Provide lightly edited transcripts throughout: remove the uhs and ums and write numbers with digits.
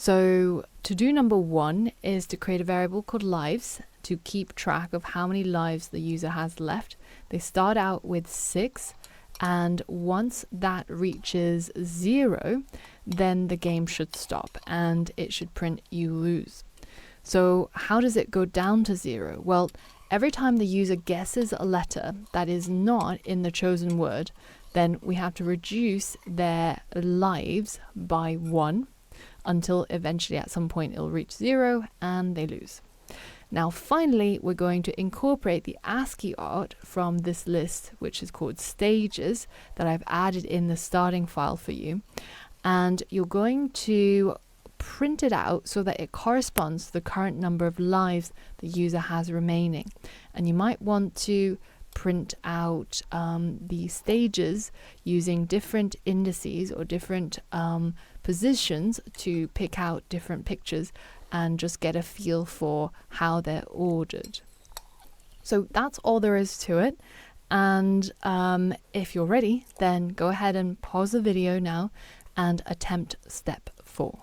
So to-do number 1 is to create a variable called lives to keep track of how many lives the user has left. They start out with 6, and once that reaches 0, then the game should stop and it should print you lose. So how does it go down to 0? Well, every time the user guesses a letter that is not in the chosen word, then we have to reduce their lives by 1 until eventually at some point it'll reach 0 and they lose. Now finally, we're going to incorporate the ASCII art from this list, which is called stages, that I've added in the starting file for you. And you're going to print it out so that it corresponds to the current number of lives the user has remaining. And you might want to print out the stages using different indices or different positions to pick out different pictures and just get a feel for how they're ordered. So that's all there is to it. And if you're ready, then go ahead and pause the video now and attempt step 4.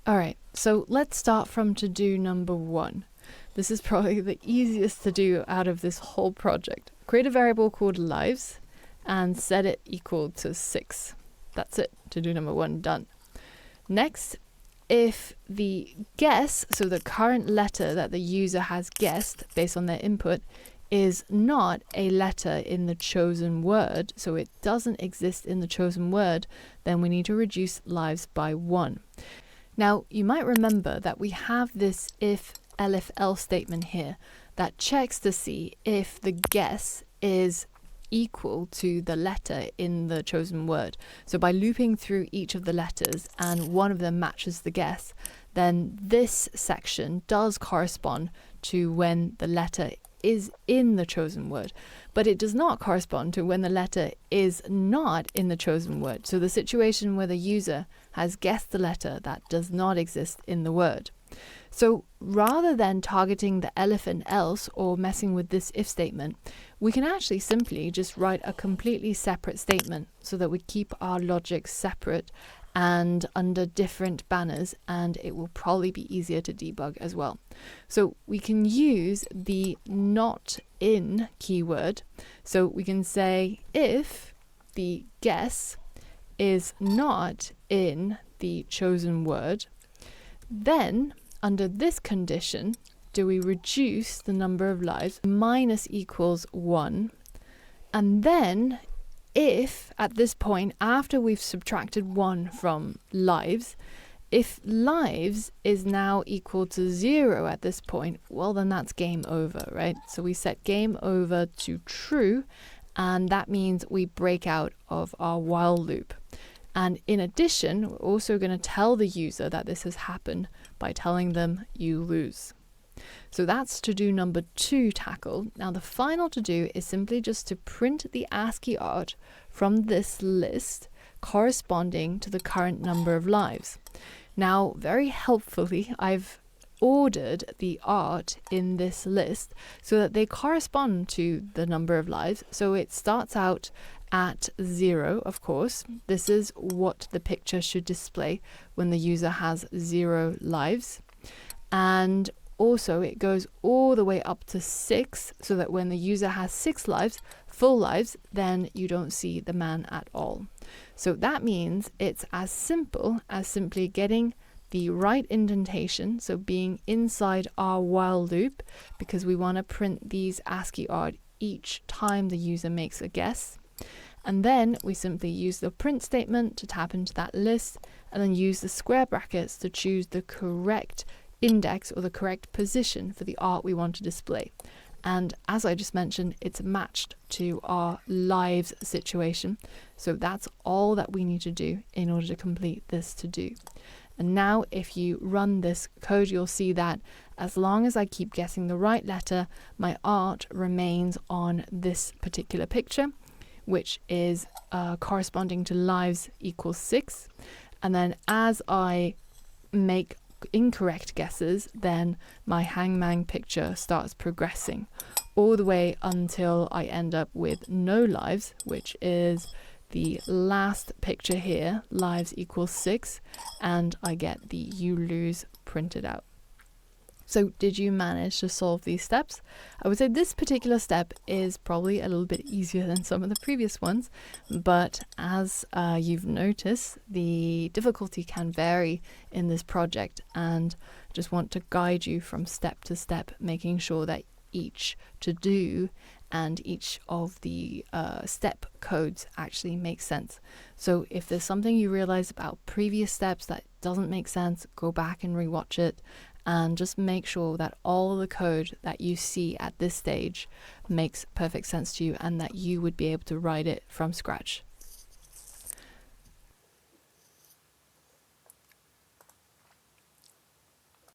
All right, so let's start from to-do number 1. This is probably the easiest to do out of this whole project. Create a variable called lives and set it equal to 6. That's it, to-do number 1 done. Next, if the guess, so the current letter that the user has guessed based on their input, is not a letter in the chosen word, so it doesn't exist in the chosen word, then we need to reduce lives by 1. Now, you might remember that we have this if elif else statement here that checks to see if the guess is equal to the letter in the chosen word. So by looping through each of the letters and one of them matches the guess, then this section does correspond to when the letter is in the chosen word, but it does not correspond to when the letter is not in the chosen word. So the situation where the user has guessed the letter that does not exist in the word. So rather than targeting the elif and else or messing with this if statement, we can actually simply just write a completely separate statement so that we keep our logic separate and under different banners, and it will probably be easier to debug as well. So we can use the not in keyword. So we can say if the guess is not in the chosen word, then under this condition, do we reduce the number of lives minus equals 1, and then if at this point, after we've subtracted 1 from lives, if lives is now equal to 0 at this point, well then that's game over, right? So we set game over to true, and that means we break out of our while loop. And in addition, we're also going to tell the user that this has happened by telling them you lose. So that's to-do number 2 tackled. Now the final to-do is simply just to print the ASCII art from this list corresponding to the current number of lives. Now, very helpfully, I've ordered the art in this list so that they correspond to the number of lives. So it starts out at 0, of course. This is what the picture should display when the user has 0 lives. And also it goes all the way up to 6, so that when the user has 6 lives, full lives, then you don't see the man at all. So that means it's as simple as simply getting the right indentation, so being inside our while loop, because we want to print these ASCII art each time the user makes a guess. And then we simply use the print statement to tap into that list, and then use the square brackets to choose the correct index or the correct position for the art we want to display. And as I just mentioned, it's matched to our lives situation. So that's all that we need to do in order to complete this to do. And now if you run this code, you'll see that as long as I keep guessing the right letter, my art remains on this particular picture, which is corresponding to lives equals 6. And then as I make incorrect guesses, then my hangman picture starts progressing all the way until I end up with no lives, which is the last picture here. Lives equals 6, and I get the you lose printed out. So did you manage to solve these steps? I would say this particular step is probably a little bit easier than some of the previous ones, but as you've noticed, the difficulty can vary in this project, and I just want to guide you from step to step, making sure that each to do and each of the step codes actually make sense. So if there's something you realize about previous steps that doesn't make sense, go back and rewatch it, and just make sure that all of the code that you see at this stage makes perfect sense to you and that you would be able to write it from scratch.